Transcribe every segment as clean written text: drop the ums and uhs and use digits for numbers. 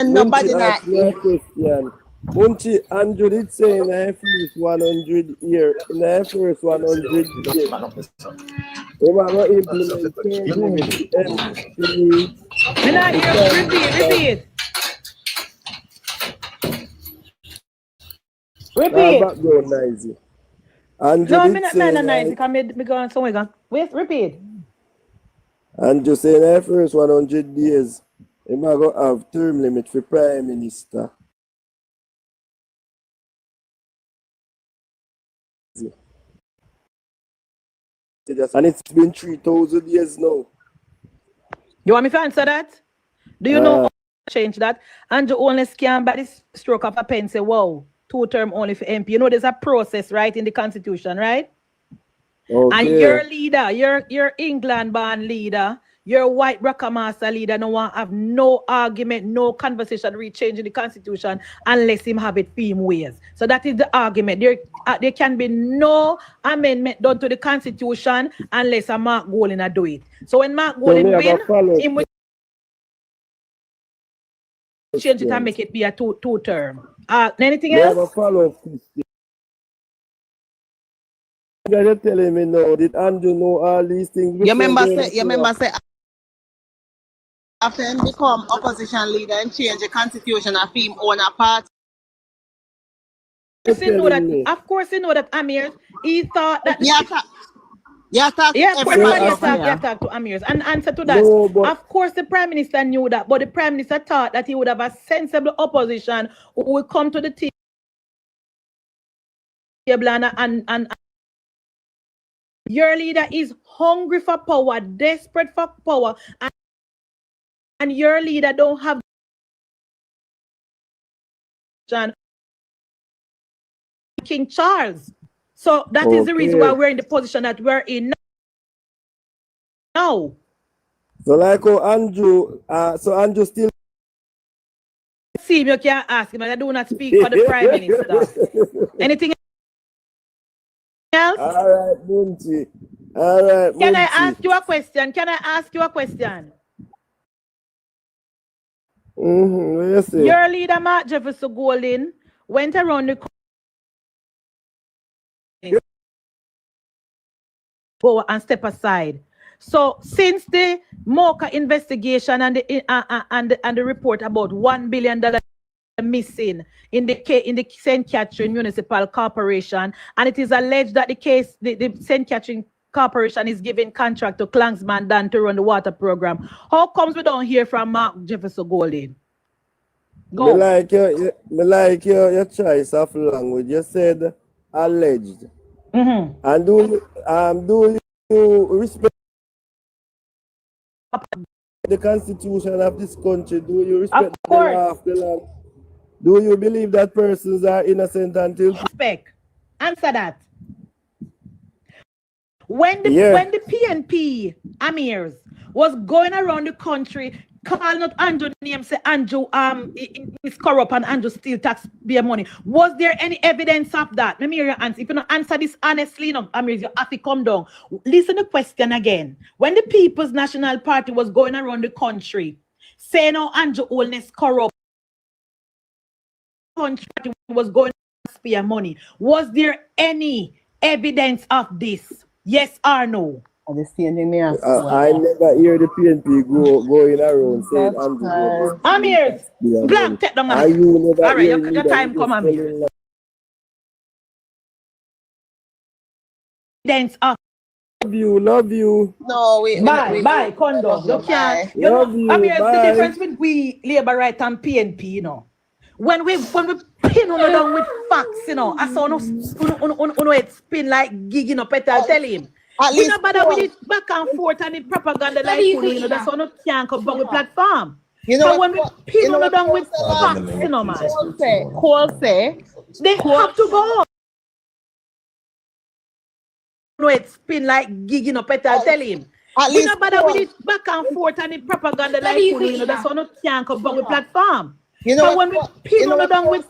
Nobody Munchie not asked me a question. Munchie, Andrew did say in the first 100 year, in the first 100 years, we were going to implement term limit to MP, Me not to hear. prime Repeat. Nah, Repeat. background noisy. Andrew No, did say not nice. like, Because me go on somewhere. Wait, repeat. Andrew say in the first 100 days, we might go have term limit for prime minister. And it's been 3,000 years now. You want me to answer that? Do you know change that? Andrew only scan by the stroke of a pen say, wow, 2-term only for MP. You know there's a process, right, in the Constitution, right? Okay. And your leader, your England-born leader, your white Master leader, no one have no argument, no conversation re-changing the Constitution unless him have it theme ways. So that is the argument. There can be no amendment done to the Constitution unless a Mark Golding do it. So when Mark Golding win, him will change it and make it be a two-term. Anything else? Have a follow-up question. You guys are telling me now, did Andrew know all these things? You remember say after him become opposition leader and change the constitution of him own a party. Of course, you know that Amir, he thought that. Yeah, talk to Amirs and answer to that. No, of course, the Prime Minister knew that, but the Prime Minister thought that he would have a sensible opposition who would come to the table and your leader is hungry for power, desperate for power, and your leader don't have King Charles. So that is the reason why we're in the position that we're in now. So like Andrew, so Andrew still see me, you can't ask him. I do not speak for the Prime Minister. Anything else? All right, Munchie. All right, Can I ask you a question? What you say? Your leader, Mark Jefferson Golding, went around the go and step aside. So since the Mocha investigation and the report about $1 billion missing in the St. Catherine Municipal Corporation, and it is alleged that the St. Catherine Corporation is giving contract to Klansman Dan to run the water program. How comes we don't hear from Mark Jefferson Golding? Go. Me like your choice of language. You said alleged. And do you respect the Constitution of this country? Do you respect the law of the land? Do you believe that persons are innocent until respect? Answer that. When the PNP Amirs was going around the country calling out Andrew name, say Andrew is corrupt and Andrew steal taxpayer money. Was there any evidence of that? Let me hear your answer. If you don't answer this honestly, no, Amirs, you have to come down. Listen to the question again. When the People's National Party was going around the country saying how Andrew Holness corrupt, country was going to spare money, was there any evidence of this? Yes or no? I never hear the PNP going around saying I'm here. Blank, take them out. All right, your time come on me. Evidence of love you. No, bye, condom. You can't. You know, I mean, the difference with we Labour Right and PNP, you know. When we pin on down with facts, you know, I saw no it spin like gigging up at tell him. We not bother with it back and forth and the propaganda like you know, that's how no can't come back with platform. You know, so when we pin on down with facts, you know, man. Cole say they have to go. No, it spin like gigging up at tell him. We not bother with it back and forth and the propaganda like you know, that's how no can't come back with platform. You know, so when we pin on down with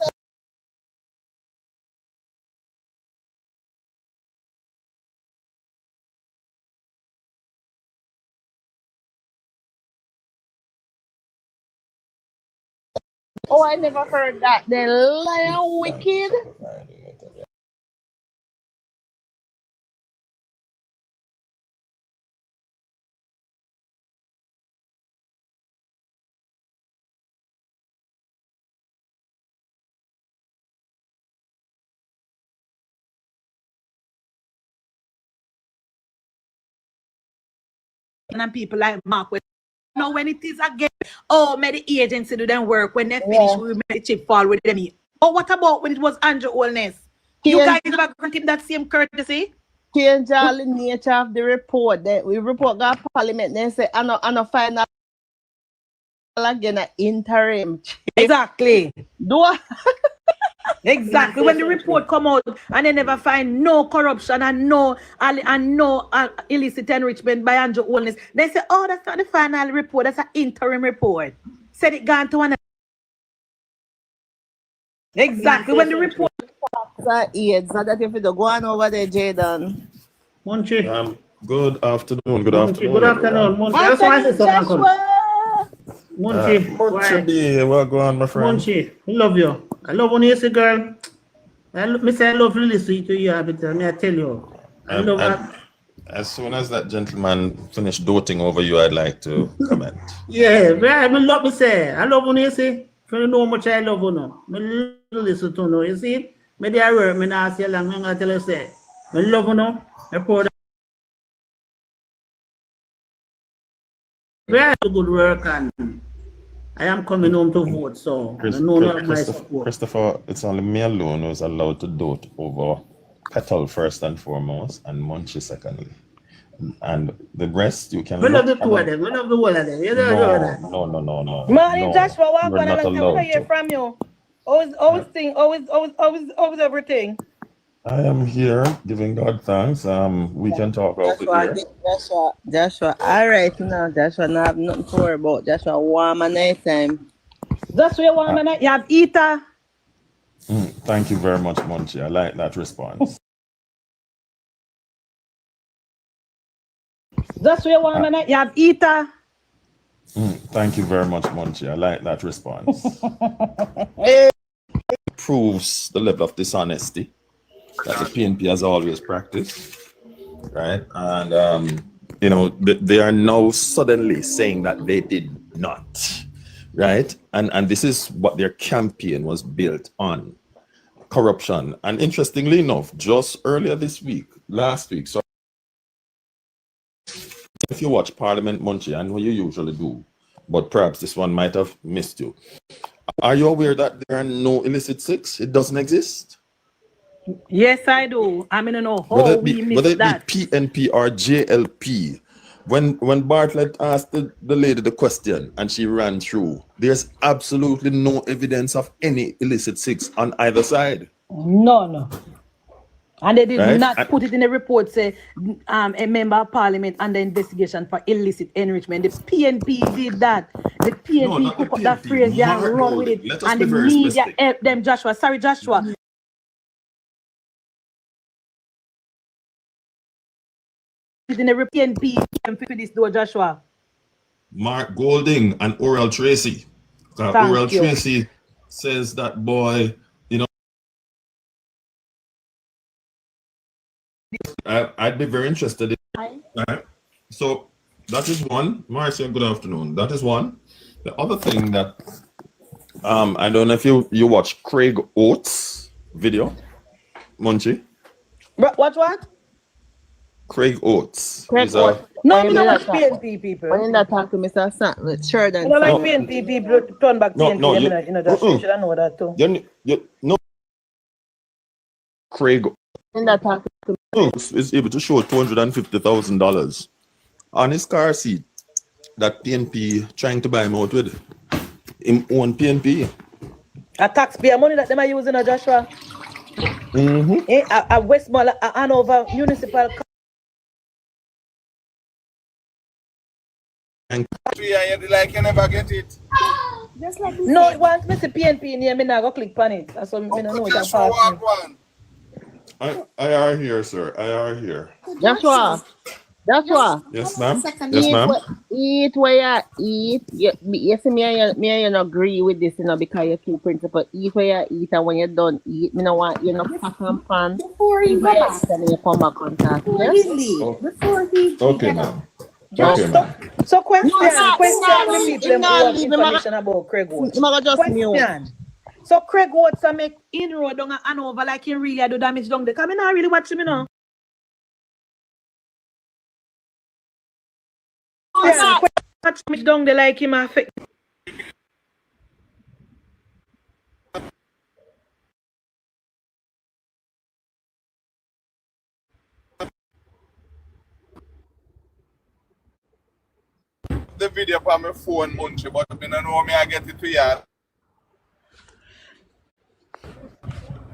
Oh, I never heard that. The lion wicked. And people like Mark, know when it is again. Oh, may the agency do them work. When they finish, we make the chip fall with them. Oh, what about when it was Andrew Holness? You guys never grant him that same courtesy? Change all the nature of the report. That we report got parliament. Then say, I know final again an interim. Exactly. Do I? Exactly. When the report come out and they never find no corruption and no illicit enrichment by Andrew Holness, they say, oh, that's not the final report. That's an interim report. Said it gone to another. Exactly. When the report. AIDS, so that if you go on over there, Jaden. Munchie. Good afternoon. Good afternoon. Good afternoon, Munchie. I just want to say something. Munchie. MunchieB, well, go on, my friend. Munchie, I love you. I love when you say, girl. I love really sweet to you, but I tell you. I love that. As soon as that gentleman finished doting over you, I'd like to comment. Yeah, I love me say. I love when you say, you know how much I love you. I listen to you. You see? Me dey work, me not say long, me tell you say. I love you now. I proud of very good work and I am coming home to vote, so I know not my support. Christopher, it's only me alone who's allowed to dote over Petal first and foremost, and Munchie secondly. And the rest you can. We love the two of them. We love the whole of them. You don't know that. No. Man, Joshua, what We're not I allowed want to hear from you. Always everything. I am here giving God thanks. We can talk about it here. Joshua, all right now. Joshua, not have nothing to worry about. Joshua, warm and night time. That's where warm and night. You have eater. Thank you very much, Munchie. I like that response. That's where warm and night. You have eater. Thank you very much, Munchie. I like that response. Proves the level of dishonesty that the PNP has always practiced, right? And they are now suddenly saying that they did not, right? And this is what their campaign was built on: corruption. And interestingly enough, just earlier last week, so if you watch Parliament, Munchie, I know you usually do, but perhaps this one might have missed you. Are you aware that there are no illicit six? It doesn't exist? Yes, I do. I mean, I know how Whether we missed that. Be PNP or JLP, when Bartlett asked the lady the question and she ran through, there's absolutely no evidence of any illicit six on either side. No. And they did Right? not put it in the report, say a member of parliament under investigation for illicit enrichment. The PNP did that. The PNP took up that phrase there and run with it. And the media helped them, Joshua. Sorry, Joshua. In the PNP for this door, Joshua. Mark Golding and Oral Tracy. Oral Tracy says that boy, I'd be very interested in. Right? So that is one. Marcia, good afternoon. That is one. The other thing that I don't know if you watch Craig Oates' video, Munchie. What? Craig Oates. No, I don't like PNP people. When you talk to Mr. Sheridan. I don't like PNP people turn back PNP. You should know that too. No. Craig Oates is able to show $250,000 on his car seat that PNP trying to buy him out with. Him own PNP. A taxpayer money that them are using, Joshua. A Westmore, a Hanover municipal. Like you never get it. Just like no, once me see PNP in here, me not go click on it. That's what me know it's I are here, sir. I are here. Joshua, Joshua, Yes, ma'am. Yes, eat ma'am. where you eat. You see me and you agree with this, because you keep principle. Eat where you eat, and when you're done eat, me no want you no pack and pan. Before he Eat go where you back. eat and then you come back on top. Before Yes? he leave. Oh, Before he okay, get up. ma'am. Just Okay, ma'am. so No, question the leave. people Him them who not have leave. information about Craig Watts. Him a just mute. Question. So Craig Watts a make inroad down and over like he really do damage down there. Cause me not really watch him, you know. Yeah, watch damage down there like him affect. The video on my phone, Munchie, but I don't know me I get it to you.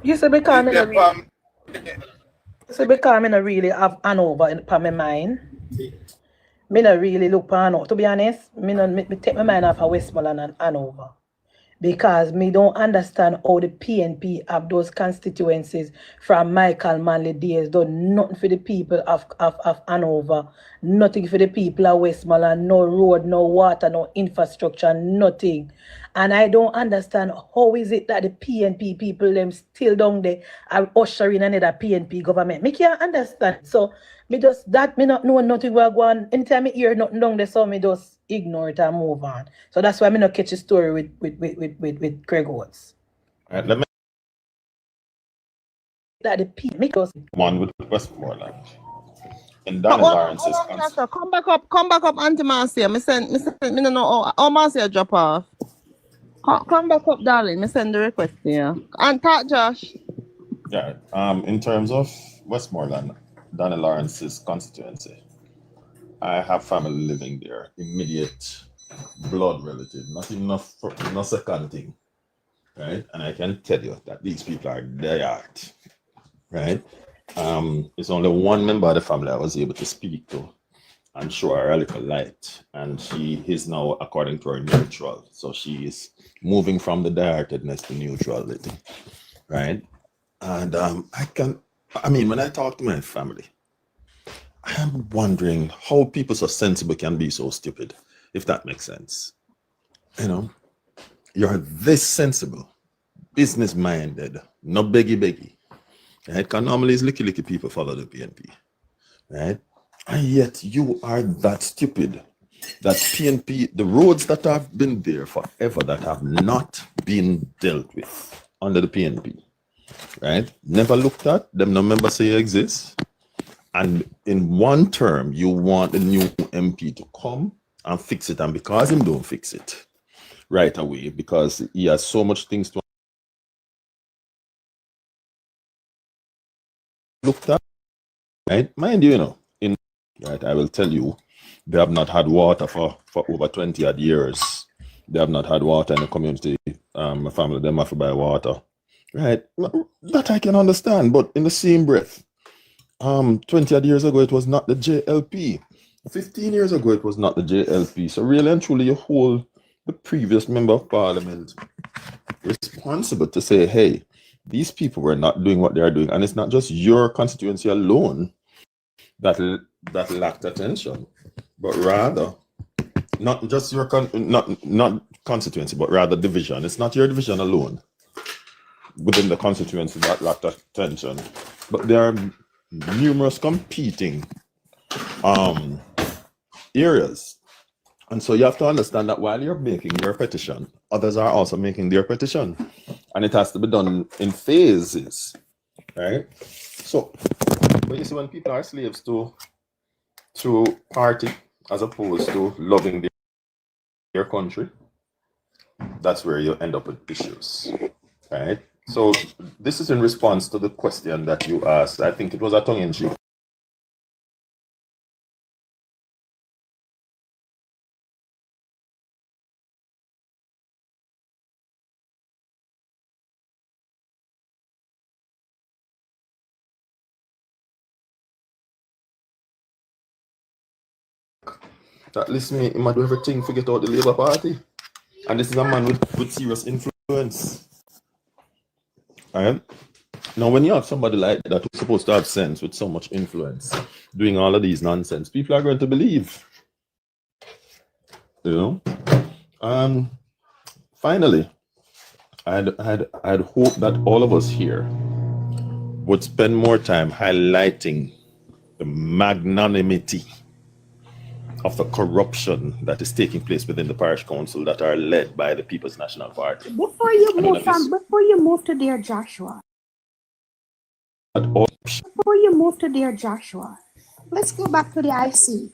You say because me not really, Um, really have Hanover in my mind. Me not really look for Hanover. To be honest, me take my mind off of Westmoreland and Hanover. Because me don't understand how the PNP have those constituencies from Michael Manley days done nothing for the people of Hanover, nothing for the people of Westmoreland, no road, no water, no infrastructure, nothing. And I don't understand how is it that the PNP people them still down there are ushering another PNP government. Me can't understand. So me just that me not know nothing will go on. Anytime I hear nothing down there, so me just ignore it and move on. So that's why me not catch a story with Craig Watts. All right, let me That the PNP just one with Westmoreland. And Danny Lawrence is Come back up, Auntie Marcia. Me no know how Marcia drop off. Come back up, darling. Me send the request to you. And talk, Josh. yeah. In terms of Westmoreland, Danny Lawrence's constituency, I have family living there, immediate blood relative, not enough for no second thing, right? And I can tell you that these people are diehard, right? It's only one member of the family I was able to speak to and show her a little light, and she is now, according to her, neutral. So she is moving from the diehardness to neutrality, right? And when I talk to my family, I am wondering how people so sensible can be so stupid, if that makes sense. You know, you're this sensible, business minded, no beggy, right? Because normally it's licky people follow the PNP, right? And yet you are that stupid that PNP, the roads that have been there forever that have not been dealt with under the PNP, right? Never looked at, them no member say exist. And in one term, you want the new MP to come and fix it. And because him don't fix it right away, because he has so much things to look at, right? Mind you, right, I will tell you, they have not had water for over 20 odd years. They have not had water in the community. My family, them have to buy water, right? That I can understand, but in the same breath, 20 odd years ago, it was not the JLP. 15 years ago, it was not the JLP. So really and truly, you hold the previous member of parliament responsible to say, hey, these people were not doing what they are doing. And it's not just your constituency alone that lacked attention, but rather, not just your not constituency, but rather division. It's not your division alone within the constituency that lacked attention, but there are numerous competing areas. And so you have to understand that while you're making your petition, others are also making their petition. And it has to be done in phases, right? So, but you see, when people are slaves to party as opposed to loving their country, that's where you end up with issues, right? So this is in response to the question that you asked. I think it was a tongue-in-cheek. That listen me, he might do everything, forget out the Labour Party. And this is a man with serious influence. Right? Now, when you have somebody like that who's supposed to have sense with so much influence doing all of these nonsense, people are going to believe. You know? Finally, I'd hope that all of us here would spend more time highlighting the magnanimity of the corruption that is taking place within the parish council that are led by the People's National Party. Before you move to dear Joshua, let's go back to the IC,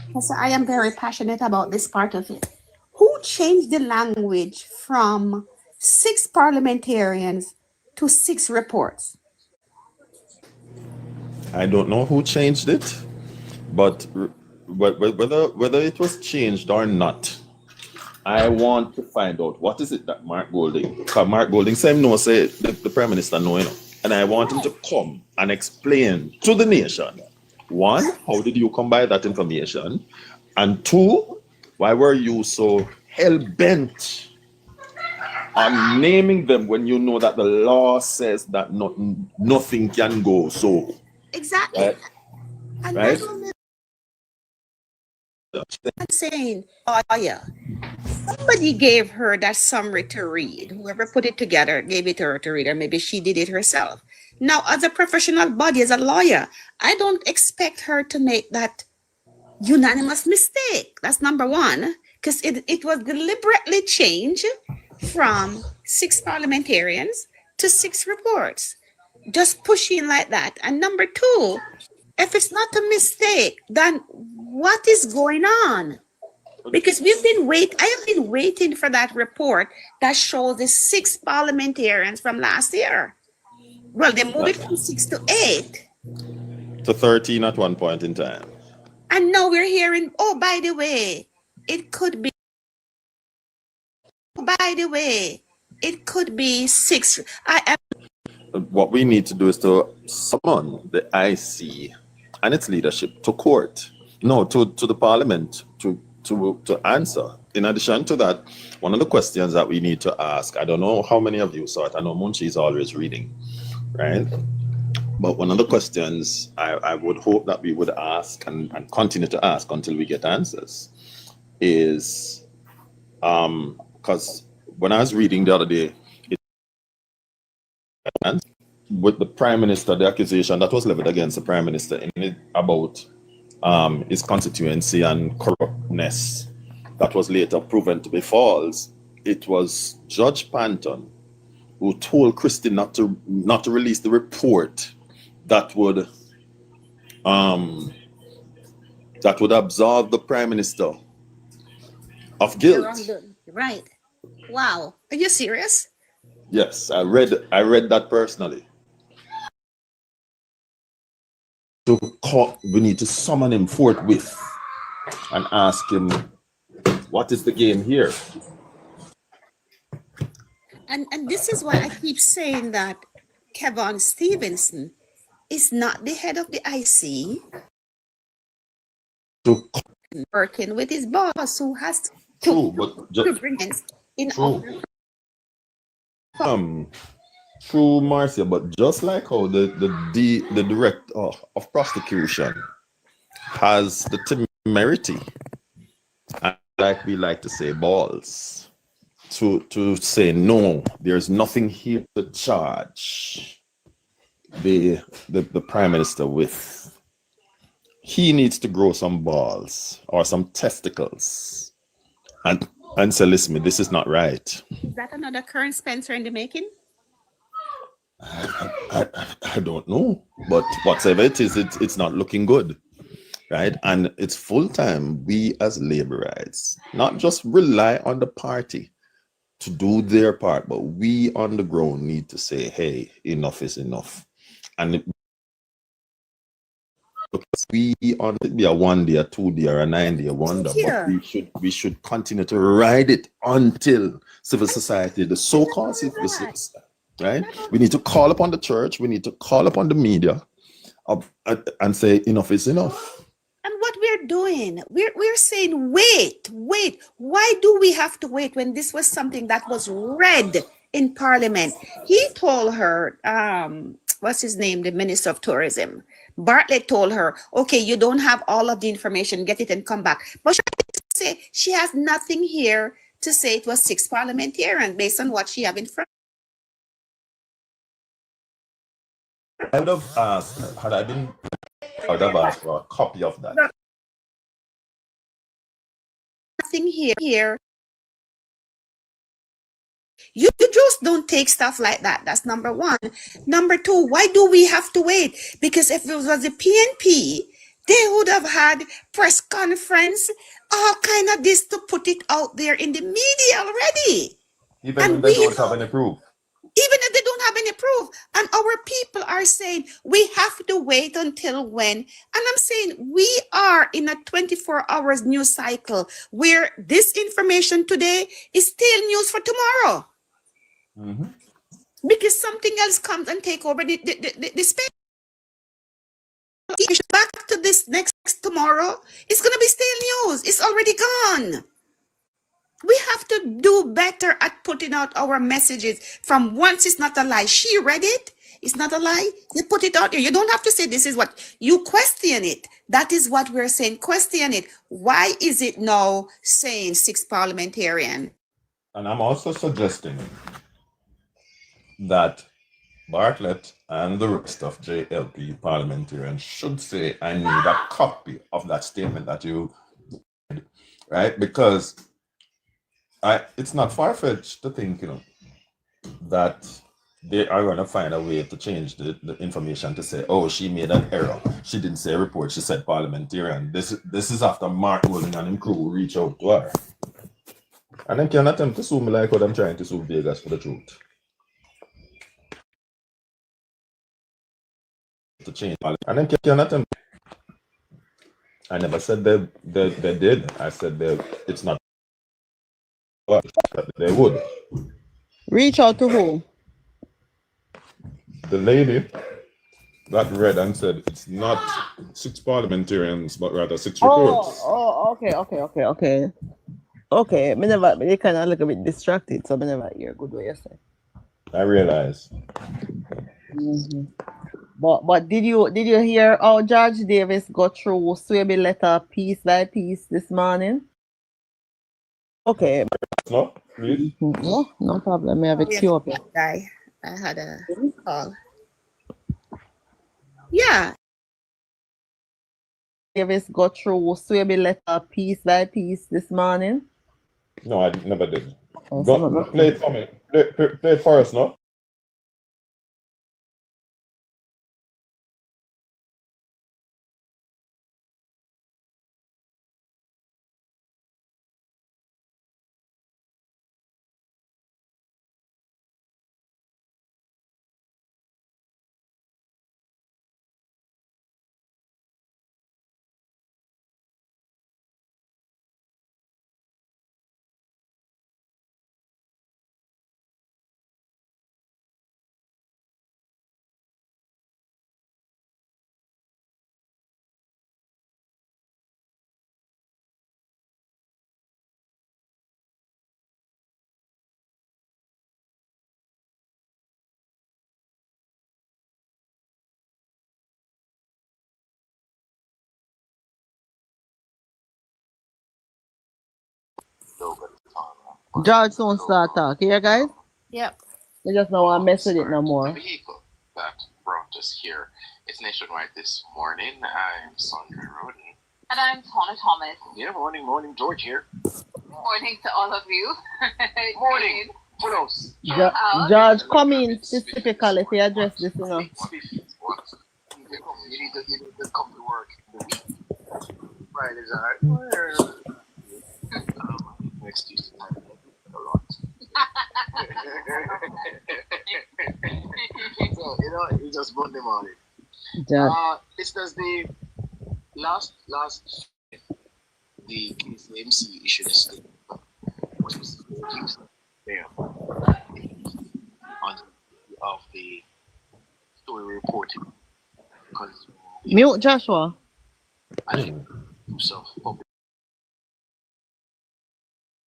because I am very passionate about this part of it. Who changed the language from 6 parliamentarians to 6 reports? I don't know who changed it, but whether it was changed or not, I want to find out what is it that Mark Golding, because Mark Golding said no, say the Prime Minister no, you know, and I want him to come and explain to the nation, 1, how did you come by that information, and 2, why were you so hell-bent on naming them when you know that the law says that nothing can go so? Exactly. Right? And Right? I'm saying, oh yeah, somebody gave her that summary to read. Whoever put it together gave it to her to read, or maybe she did it herself. Now, as a professional body, as a lawyer, I don't expect her to make that unanimous mistake. That's number one, because it was deliberately changed from 6 parliamentarians to 6 reports. Just pushing like that. And number 2, if it's not a mistake, then what is going on? Because I have been waiting for that report that shows the 6 parliamentarians from last year. Well, they moved it from 6 to 8. To 13 at one point in time. And now we're hearing, oh, by the way, it could be 6. What we need to do is to summon the IC and its leadership to court, no, to the parliament to answer. In addition to that, one of the questions that we need to ask, I don't know how many of you saw it, I know Munchie is always reading, right? But one of the questions I would hope that we would ask and continue to ask until we get answers is, because when I was reading the other day, with the Prime Minister, the accusation that was leveled against the Prime Minister about his constituency and corruptness that was later proven to be false, it was Judge Panton who told Christie not to release the report that would absolve the Prime Minister of guilt. Right. Wow. Are you serious? Yes, I read that personally. We need to summon him forthwith and ask him, what is the game here? And this is why I keep saying that Kevin Stevenson is not the head of the IC, working with his boss who has to bring in order. True, Marcia, but just like how the director of prosecution has the temerity, and like we like to say, balls, to say no, there's nothing here to charge the Prime Minister with. He needs to grow some balls or some testicles and say, listen, this is not right. Is that another current Spencer in the making? I don't know, but whatever it is, it's not looking good, right? And it's full time. We as laborites not just rely on the party to do their part, but we on the ground need to say, hey, enough is enough. And we on it be a 1 day, a 2 day, or a 9 day wonder, but we should continue to ride it until civil society, the so-called civil society, right? We need to call upon the church, we need to call upon the media and say enough is enough. And what we're doing, we're saying, wait, why do we have to wait when this was something that was read in Parliament. He told her, what's his name, the Minister of Tourism, Bartlett told her, okay, you don't have all of the information, get it and come back. But she has nothing here to say it was 6 parliamentarians based on what she have in front. I would have asked, had I been, I would have asked for a copy of that. Nothing here. You just don't take stuff like that. That's number one. Number two, why do we have to wait? Because if it was the PNP, they would have had press conference, all kind of this to put it out there in the media already. Even when they don't have any proof. Even if they don't have any proof. And our people are saying, we have to wait until when? And I'm saying, we are in a 24 hours news cycle where this information today is still news for tomorrow. Mm-hmm. Because something else comes and take over the space. Back to this next tomorrow, it's going to be still news. It's already gone. We have to do better at putting out our messages from once it's not a lie. She read it. It's not a lie. You put it out there. You don't have to say this is what you question it. That is what we're saying. Question it. Why is it now saying 6 parliamentarian? And I'm also suggesting that Bartlett and the rest of JLP parliamentarians should say, I need a copy of that statement that you did, right? Because it's not far-fetched to think, that they are going to find a way to change the information to say, oh, she made an error. She didn't say report, she said parliamentarian. This is after Mark Willing and him crew reach out to her. And then can attempt to sue me like what I'm trying to sue Vegas for the truth. To change, and then can attempt. I never said they did. I said it's not. They would Reach out to who? The lady that read and said it's not 6 parliamentarians, but rather 6 reports. Okay, me kind of a little bit distracted, so I never hear good what you say. I realize. Mm-hmm. But did you hear how Judge Davis go through Swaby letter piece by piece this morning? Okay. No, please. No problem. I have a queue up. I had a call. Yeah. Davis go through Swaby letter piece by piece this morning? No, I never did. Play it for me. Play it for us, no? George don't start talk. Here, guys? Yep. You just don't want to mess with it no more. The vehicle that brought us here is nationwide this morning. I'm Sandra Roden. And I'm Tana Thomas. Yeah, morning, George here. Morning to all of you. Morning. Who knows? George, come in specifically to address this, You need to come to work in the week. Right, is that excuse me. A lot. So, it's just Monday morning. This was the last the KCMC issued a statement, which was there on of the story reported. Mute Joshua. And himself public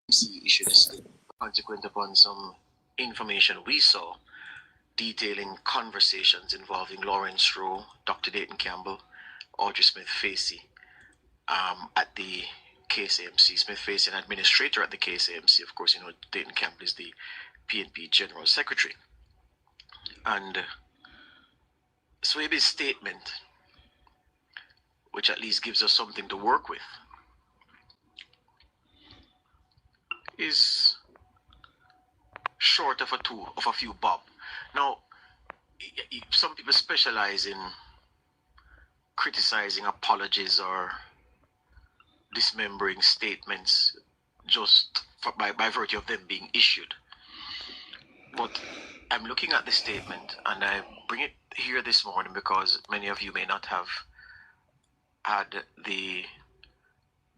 issued a statement consequent upon some information we saw detailing conversations involving Lawrence Rowe, Dr. Dayton Campbell, Audrey Smith-Facey at the KSAMC. Smith-Facey, an administrator at the KSAMC. Of course, you know, Dayton Campbell is the PNP General Secretary. And Swaby's statement, which at least gives us something to work with, is short of a few bob. Now, some people specialize in criticizing apologies or dismembering statements just by virtue of them being issued. But I'm looking at the statement, and I bring it here this morning because many of you may not have had the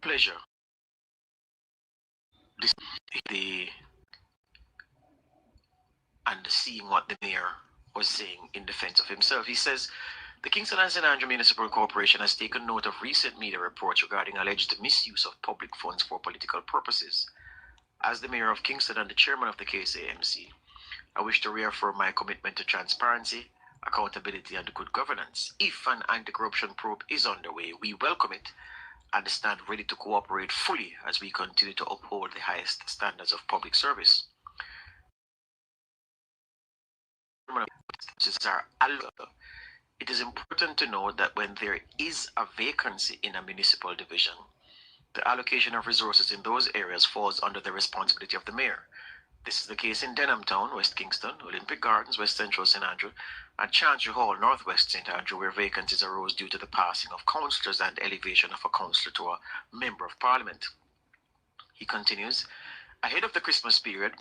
pleasure and seeing what the mayor was saying in defense of himself. He says, the Kingston and St. Andrew Municipal Corporation has taken note of recent media reports regarding alleged misuse of public funds for political purposes. As the mayor of Kingston and the chairman of the KSAMC, I wish to reaffirm my commitment to transparency, accountability, and good governance. If an anti-corruption probe is underway, we welcome it and stand ready to cooperate fully as we continue to uphold the highest standards of public service. It is important to note that when there is a vacancy in a municipal division, the allocation of resources in those areas falls under the responsibility of the mayor. This is the case in Denham Town, West Kingston, Olympic Gardens, West Central St. Andrew, and Chancery Hall, Northwest St. Andrew, where vacancies arose due to the passing of councillors and elevation of a councillor to a member of parliament. He continues, ahead of the Christmas period,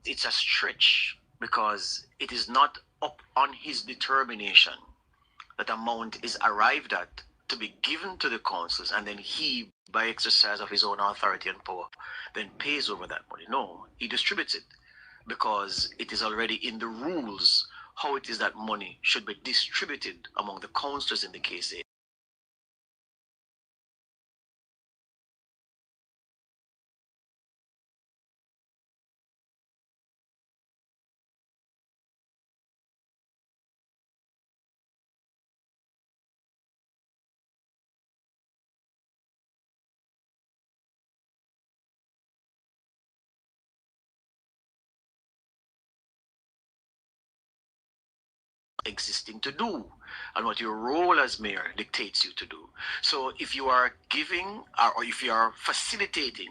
it's a stretch because it is not up on his determination that amount is arrived at to be given to the councils, and then he, by exercise of his own authority and power, then pays over that money. No, he distributes it because it is already in the rules how it is that money should be distributed among the councillors in the KSA. Existing to do and what your role as mayor dictates you to do. So if you are giving or if you are facilitating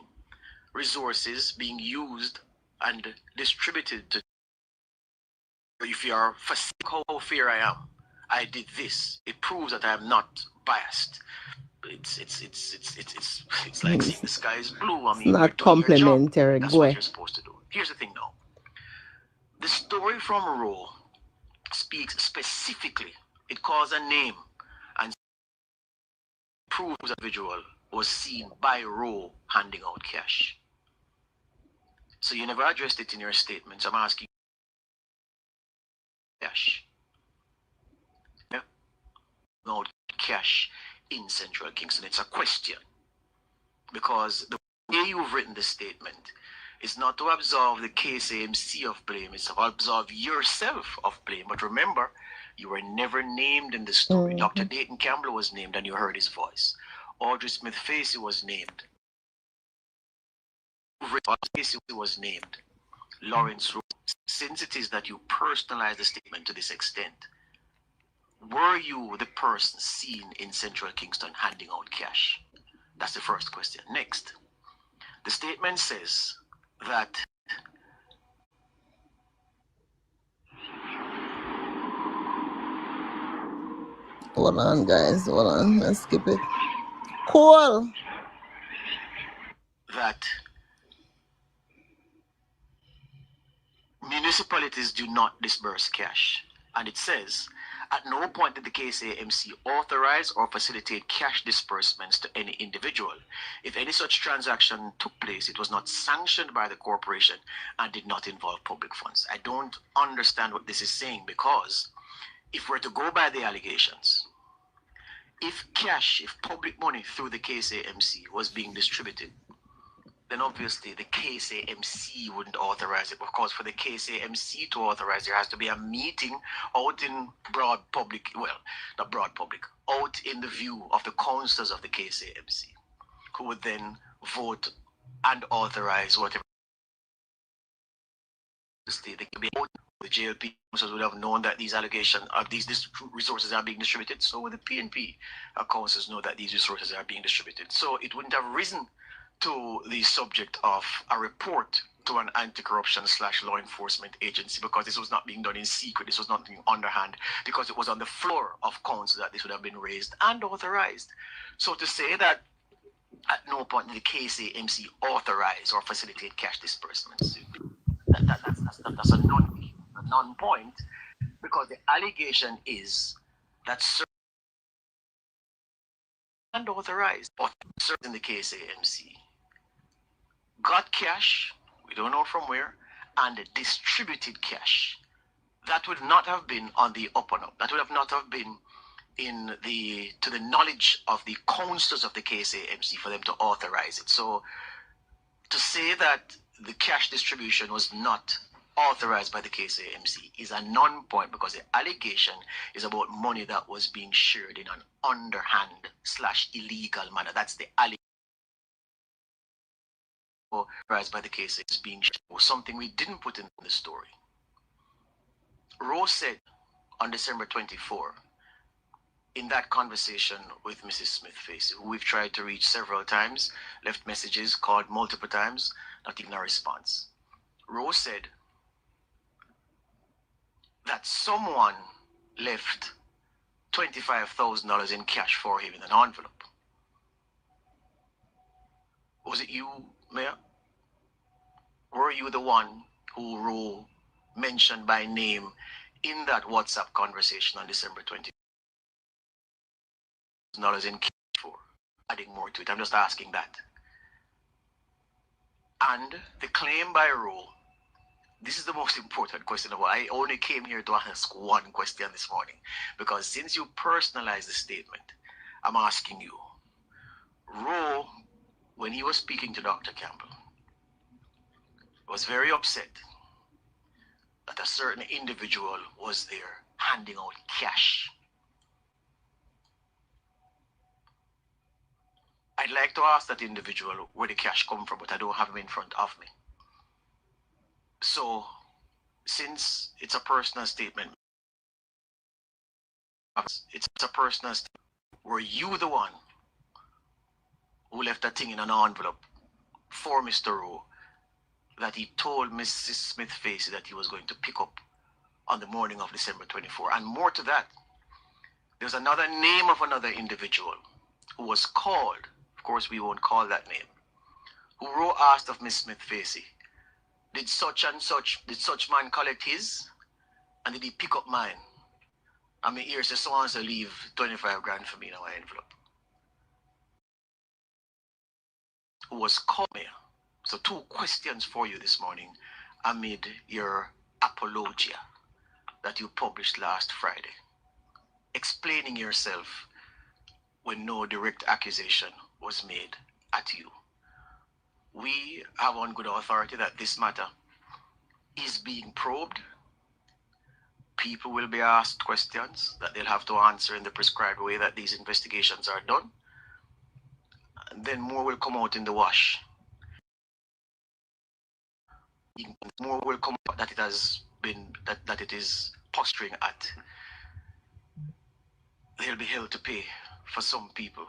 resources being used and distributed to, if you are how fair I am, I did this, it proves that I am not biased. It's like seeing the sky is blue. I mean, It's you're not doing your job. complimentary. That's Go what ahead. you're supposed to do. Here's the thing now. The story from Roe speaks specifically. It calls a name and proves an individual was seen by Roe handing out cash. So you never addressed it in your statements. I'm asking you cash. Yeah? No cash in Central Kingston. It's a question. Because the way you've written the statement is not to absolve the KSAMC of blame, it's to absolve yourself of blame. But remember, you were never named in the story. Dr. Dayton Campbell was named and you heard his voice. Audrey Smith-Facey was named. Facey was named. Lawrence Rowe. Since it is that you personalize the statement to this extent, were you the person seen in Central Kingston handing out cash? That's the first question. Next, the statement says that Hold on, guys. Hold on. Let's skip it. Cool. that municipalities do not disburse cash. And it says, at no point did the KSAMC authorize or facilitate cash disbursements to any individual. If any such transaction took place, it was not sanctioned by the corporation and did not involve public funds. I don't understand what this is saying, because if we're to go by the allegations, if public money through the KSAMC was being distributed, then obviously the KSAMC wouldn't authorize it. Of course, for the KSAMC to authorize, there has to be a meeting out in broad public, well, not broad public, out in the view of the councillors of the KSAMC, who would then vote and authorize whatever. They could be out. The JLP councillors would have known that these allegations of these resources are being distributed. So would the PNP councillors know that these resources are being distributed. So it wouldn't have risen to the subject of a report to an anti-corruption / law enforcement agency, because this was not being done in secret, this was not being underhand, because it was on the floor of council that this would have been raised and authorized. So to say that at no point did the KSAMC authorize or facilitate cash disbursements, that's a non-point, because the allegation is that certain and authorized or certain in the KSAMC got cash, we don't know from where, and distributed cash. That would not have been on the up and up. That would have not have been to the knowledge of the councillors of the KSAMC for them to authorize it. So to say that the cash distribution was not authorized by the KSAMC is a non-point, because the allegation is about money that was being shared in an underhand / illegal manner. That's the allegation. Authorized by the case is being shared, something we didn't put in the story. Rose said on December 24, in that conversation with Mrs. Smith-Facey, who we've tried to reach several times, left messages, called multiple times, not even a response. Rose said that someone left $25,000 in cash for him in an envelope. Was it you, Mayor? Were you the one who Roe mentioned by name in that WhatsApp conversation on December 20? $20,000 in cash for? Adding more to it, I'm just asking that. And the claim by Roe This is the most important question of all. I only came here to ask one question this morning, because since you personalized the statement, I'm asking you. Roe, when he was speaking to Dr. Campbell, was very upset that a certain individual was there handing out cash. I'd like to ask that individual where the cash come from, but I don't have him in front of me. So, since it's a personal statement, were you the one who left that thing in an envelope for Mr. Rowe that he told Mrs. Smith-Facey that he was going to pick up on the morning of December 24? And more to that, there's another name of another individual who was called, of course we won't call that name, who Rowe asked of Miss Smith-Facey, did such man collect his? And did he pick up mine? I mean, here's just someone to leave 25 grand for me in my envelope. Who was called me. So 2 questions for you this morning amid your apologia that you published last Friday, explaining yourself when no direct accusation was made at you. We have on good authority that this matter is being probed. People will be asked questions that they'll have to answer in the prescribed way that these investigations are done. And then more will come out in the wash. More will come out that it has been, that it is posturing at. They'll be held to pay for some people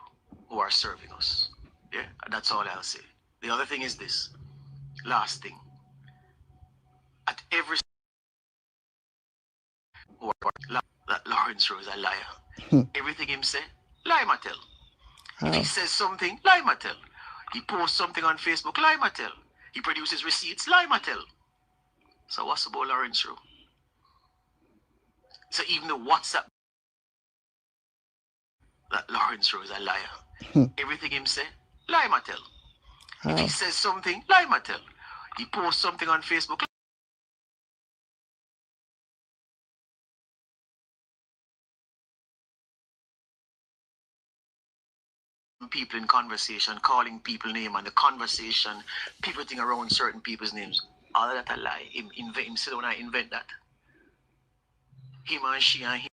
who are serving us. Yeah, that's all I'll say. The other thing is this, last thing. At every that Lawrence Rowe is a liar. Everything him say, lie ma tell. If he says something, lie ma tell. He posts something on Facebook, lie ma tell. He produces receipts, lie ma tell. So what's about Lawrence Rowe? So even the WhatsApp that Lawrence Rowe is a liar. Everything him say, lie ma tell. If he says something, lie ma tell. He posts something on Facebook. People in conversation, calling people name, and the conversation, pivoting around certain people's names. All of that a lie. Him sit down and invent that. Him and she and him.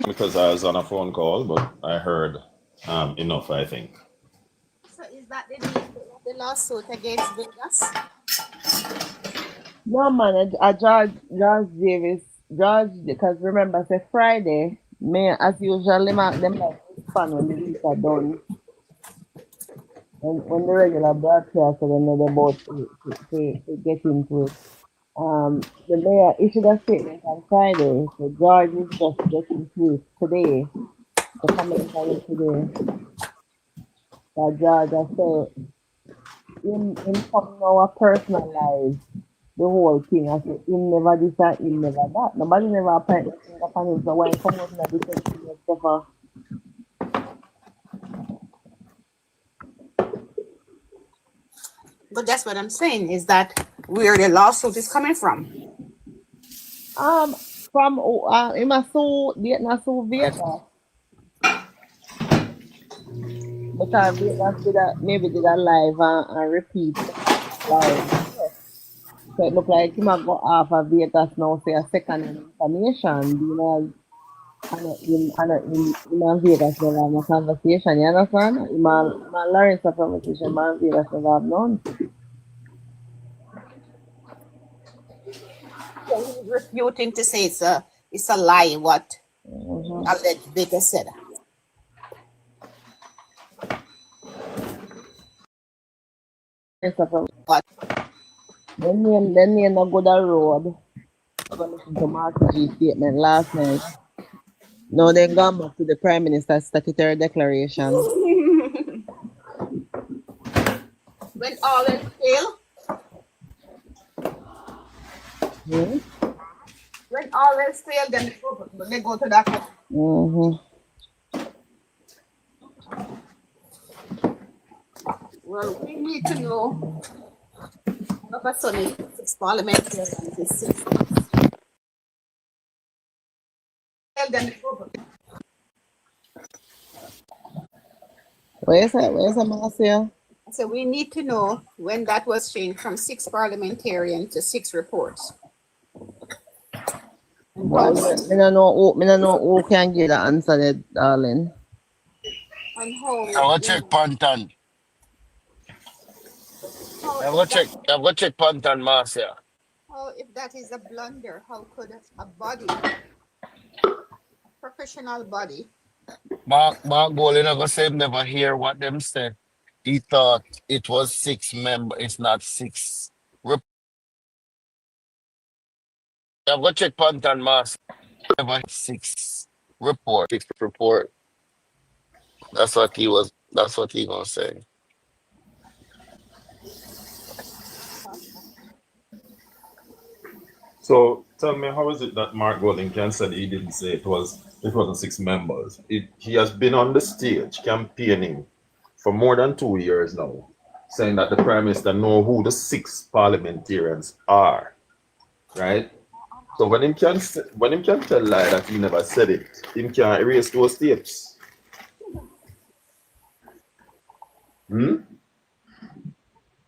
Because I was on a phone call, but I heard enough, I think. So is that the lawsuit against Vegas? No man, George Davis, because remember, say Friday, me as usual, them like fun when the week are done. When the regular broadcast, then they're about to get into it. The mayor issued a statement on Friday, so George is just getting to it today. The comment on it today. That George has said, in coming our personal lives, the whole thing, I said, him never this and him never that. Nobody never appointed him upon him, so when he come out in a different thing, stuff. But that's what I'm saying, is that where the lawsuit is coming from. From him a sue Dayton Vegas. Because Vegas maybe did a live and repeat live. So it look like he might go off of Vegas now, say a second information, you know, in Vegas never have a conversation, you understand? In my Lawrence a conversation, man Vegas never have none. So he's refuting to say it's a lie what alleged Vegas said. Yes, of a- What? they name a good a road. I was listening to MunchieB statement last night. No, they gone back to the Prime Minister's statutory declaration. When all else fail, Hmm? when all else fail, then they go to that. Mm-hmm. Well, we need to know. Papa Sonny, it's parliamentary. Then they go. Where's that, Marcia? So we need to know when that was changed from 6 parliamentarian to 6 reports. And Well, how, me no know who can give the answer there, darling. and how, I will check Pantan. how, I will check Pantan, Marcia. how if that is a blunder, how could a body, professional body, Mark Golin never said never hear what them said. He thought it was 6 members. It's not 6. I will check Pantan, Marcia. Never 6 report. 6 report. That's what he gonna say. So tell me, how is it that Mark Goldington said he didn't say it wasn't 6 members? He has been on the stage campaigning for more than 2 years now, saying that the Prime Minister know who the 6 parliamentarians are, right? So when him can tell lie that he never said it, him can erase those tapes.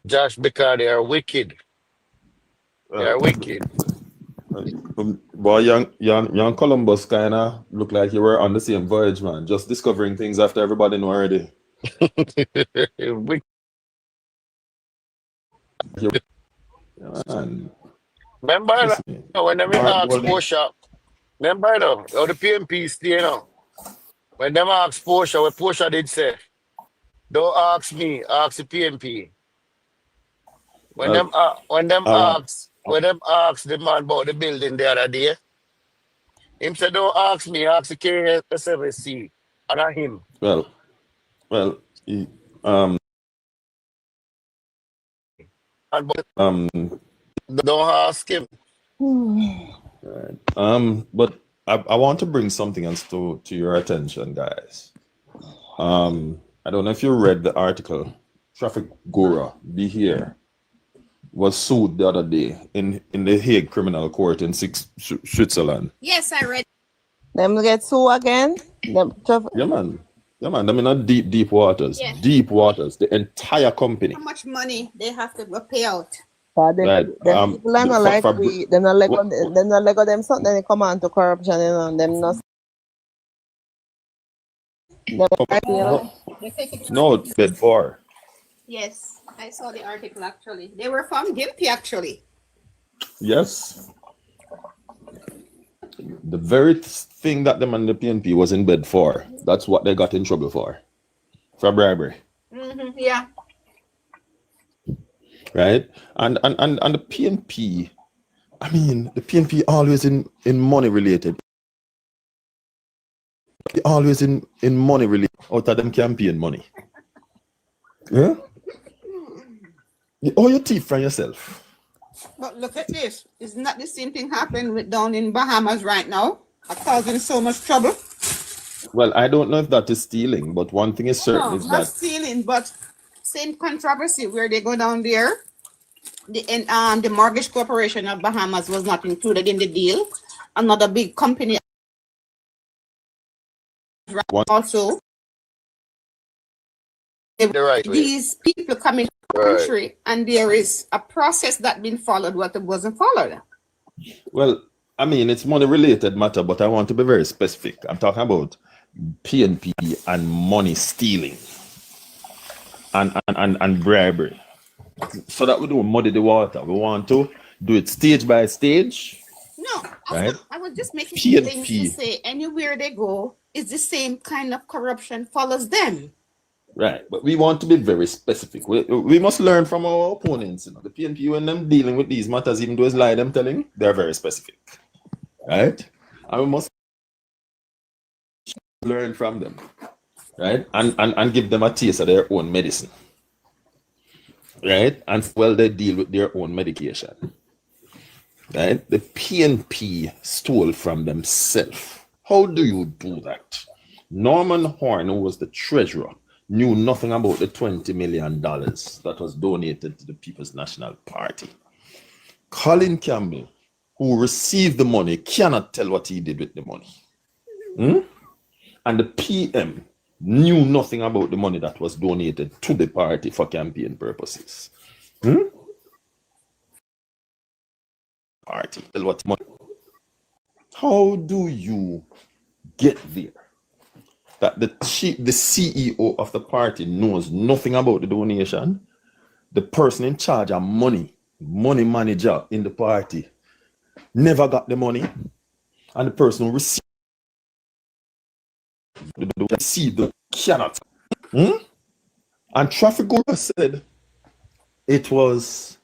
Josh, because they are wicked. They are wicked. Boy, young Columbus kind of look like you were on the same voyage, man. Just discovering things after everybody know already. Wicked. Man, Remember listen me. when them Mark ask Golding, Portia, remember though, how the PMP stay now. When them ask Portia, what Portia did say, don't ask me, ask the PMP. When them I want. ask the man about the building the other day, him said, don't ask me, ask the KSFC. And not him. Well, he, Don't ask him. but I want to bring something else to your attention, guys. I don't know if you read the article. Traffic Guru, be here, was sued the other day in the Hague Criminal Court in Switzerland. yes, I read. Them get sued again? Yeah, man. I mean, not deep waters. Yeah. Deep waters. The entire company. How much money they have to pay out? Right. People are not like we. They're not like them something. They come on to corruption, you know. Them not. No, Bedford. Yes, I saw the article actually. They were found guilty actually. Yes. The very thing that them and the PNP was in bed for, that's what they got in trouble for bribery. Mm-hmm, yeah. Right? And the PNP, I mean, the PNP always in money related. Always in money related out of them campaign money. Yeah? You owe your teeth from yourself. But look at this. Isn't that the same thing happening down in Bahamas right now? Causing so much trouble. Well, I don't know if that is stealing, but one thing is certain No, is not that stealing, but same controversy where they go down there. The mortgage corporation of Bahamas was not included in the deal. Another big company also. The right way. These people come in the country and there is a process that been followed what wasn't followed. well, I mean, it's money related matter, but I want to be very specific. I'm talking about PNP and money stealing and bribery. So that we don't muddy the water. We want to do it stage by stage. No, right? I was just making PNP. things to say anywhere they go is the same kind of corruption follows them. Right, but we want to be very specific. We must learn from our opponents. You know, the PNP, when them dealing with these matters, even though it's lie them telling, they're very specific, right? And we must learn from them, right? And give them a taste of their own medicine, right? And well, they deal with their own medication, right? The PNP stole from themselves. How do you do that? Norman Horn, who was the treasurer, knew nothing about the $20 million that was donated to the People's National Party. Colin Campbell, who received the money, cannot tell what he did with the money. And the PM knew nothing about the money that was donated to the party for campaign purposes. Party. What money? How do you get there? That the CEO of the party knows nothing about the donation. The person in charge of money manager in the party, never got the money. And the person who received the cannot. And Traffic Guru said it was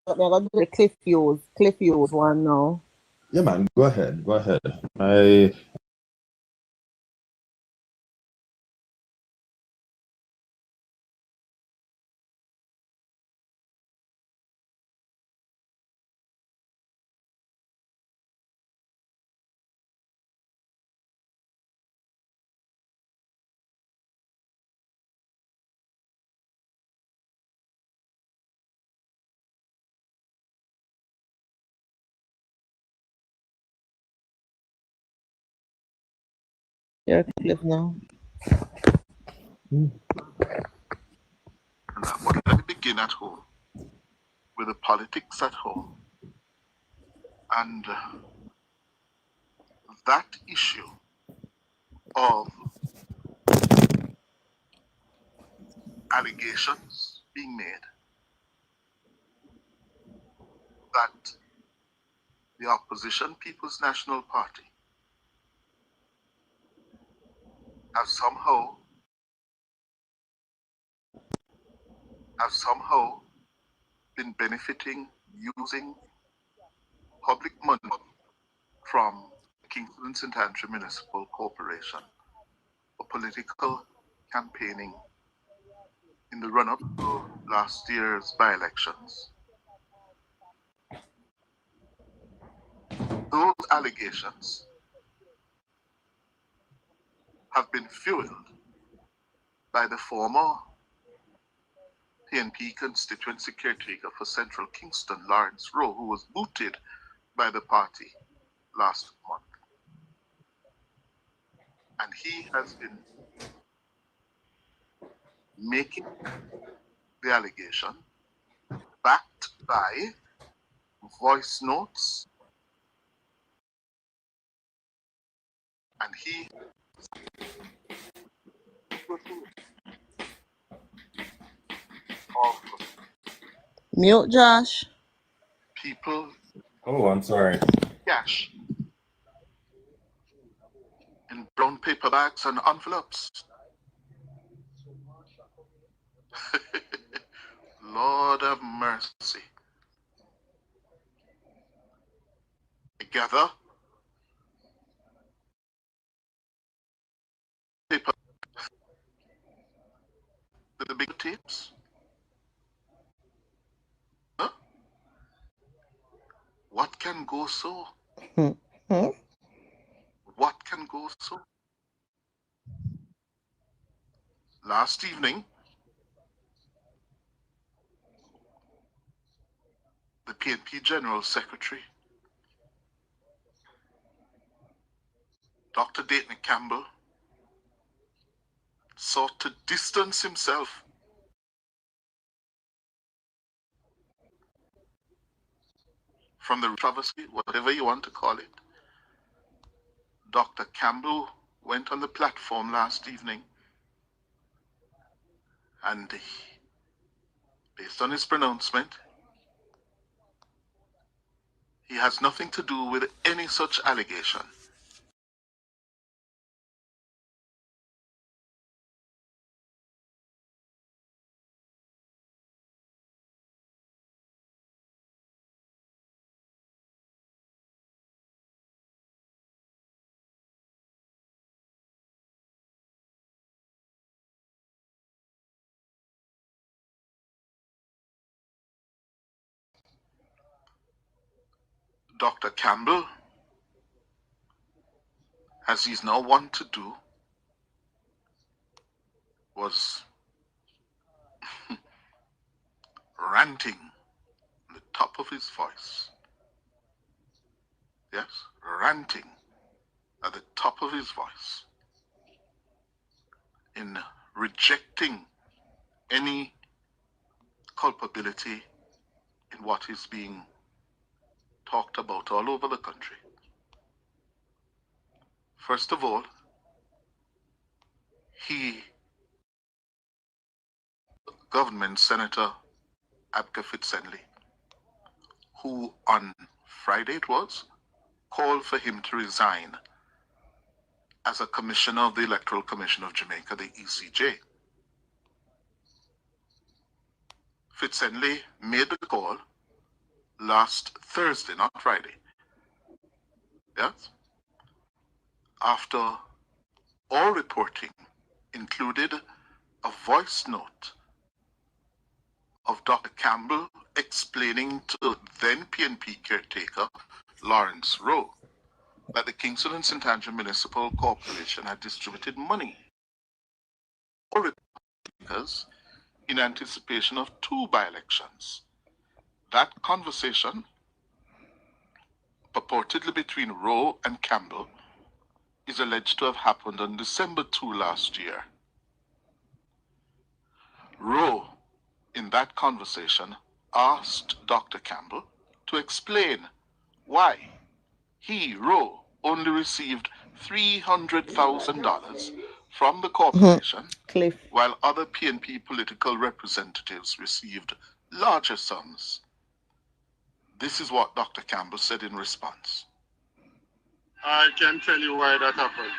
But they're gonna do the Cliff Hughes one now. yeah, man. Go ahead. Yeah, Cliff now. But let me begin at home with the politics at home. And that issue of allegations being made that the opposition People's National Party have somehow been benefiting using public money from Kingston and St. Andrew Municipal Corporation for political campaigning in the run-up to last year's by-elections. Those allegations have been fueled by the former PNP constituency caretaker for Central Kingston, Lawrence Rowe, who was booted by the party last month. And he has been making the allegation backed by voice notes, and he of Mute Josh. people Oh, I'm sorry. cash in brown paper bags and envelopes. Lord have mercy. Together, paper, the big tapes. Huh? What can go so? What can go so? Last evening, the PNP General Secretary Dr. Dayton Campbell sought to distance himself from the controversy, whatever you want to call it. Dr. Campbell went on the platform last evening and based on his pronouncement, he has nothing to do with any such allegation. Dr. Campbell, as he's now wont to do, was ranting at the top of his voice. Yes, ranting at the top of his voice in rejecting any culpability in what is being talked about all over the country. First of all, government Senator Abka Fitzenley, who on Friday it was, called for him to resign as a commissioner of the Electoral Commission of Jamaica, the ECJ. Fitzenley made the call last Thursday, not Friday. Yes? After all reporting included a voice note of Dr. Campbell explaining to then PNP caretaker Lawrence Rowe that the Kingston and St. Andrew Municipal Corporation had distributed money because in anticipation of 2 by-elections. That conversation, purportedly between Rowe and Campbell, is alleged to have happened on December 2 last year. Rowe, in that conversation, asked Dr. Campbell to explain why he, Rowe, only received $300,000 from the corporation, while other PNP political representatives received larger sums. This is what Dr. Campbell said in response. I can tell you why that happened.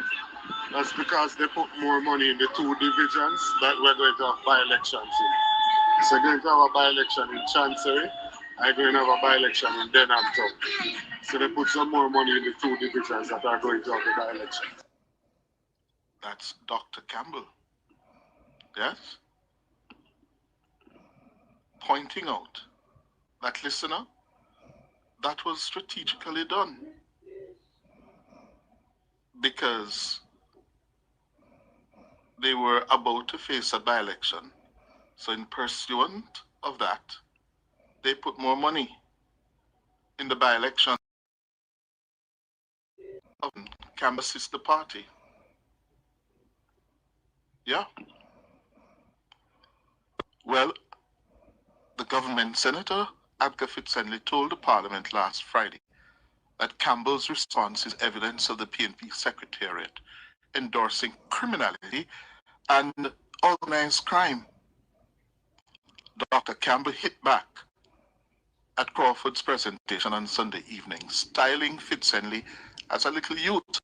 That's because they put more money in the 2 divisions that we're going to have by-elections in. So we're going to have a by-election in Chancery, I'm going to have a by-election in Denham Town. So they put some more money in the 2 divisions that are going to have the by-election. That's Dr. Campbell. Yes? Pointing out that, listener, that was strategically done. Because they were about to face a by-election. So in pursuant of that, they put more money in the by-election of Campbell's sister party. Yeah. Well, the government senator, Abka Fitzenley, told the parliament last Friday that Campbell's response is evidence of the PNP secretariat endorsing criminality and organized crime. Dr. Campbell hit back at Crawford's presentation on Sunday evening, styling Fitzenley as a little youth.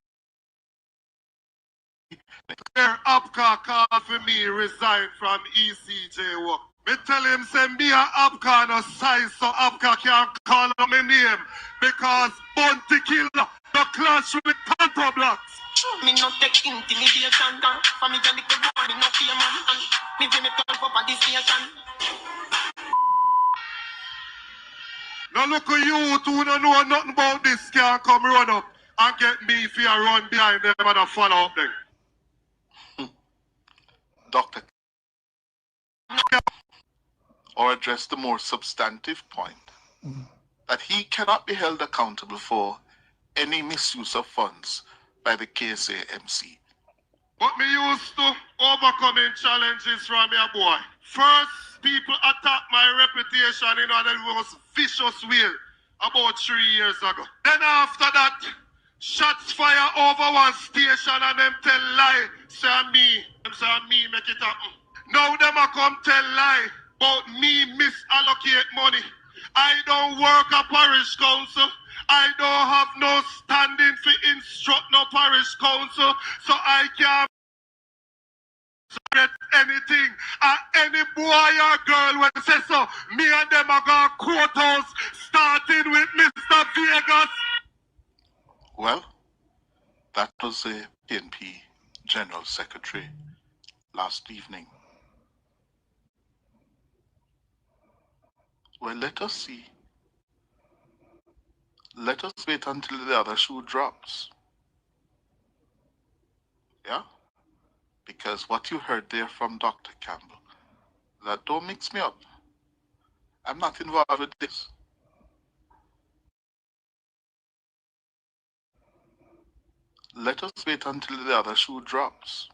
Their Abka called for me resign from ECJ work. Me tell him send me a Abka no size so Abka can't call on my name because Bounty Killer no clash with Tanto Blocks. Me no take intimidation for me to little boy, me no fear man. Me give me 12 up at this station. Now look at you who don't know nothing about this can't come run up and get me if you run behind them and follow up them. Dr. or address the more substantive point that he cannot be held accountable for any misuse of funds by the KSAMC. But me used to overcoming challenges from your boy. First, people attacked my reputation in the most vicious way about 3 years ago. Then after that, shots fire over one station and them tell lie. Say me. Them say me make it happen. Now them a come tell lie about me misallocate money. I don't work a parish council. I don't have no standing for instruct no parish council. So I can't get anything. Any boy or girl when say so, me and them are going courthouse starting with Mr. Vegas. Well, that was the PNP General Secretary last evening. Well, let us see. Let us wait until the other shoe drops. Yeah? Because what you heard there from Dr. Campbell, that don't mix me up. I'm not involved with this. Let us wait until the other shoe drops.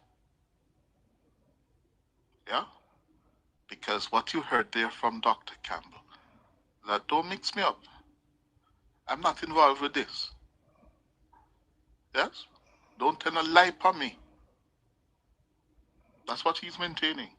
Yeah? Because what you heard there from Dr. Campbell, that don't mix me up. I'm not involved with this. Yes? Don't tell a lie upon me. That's what he's maintaining.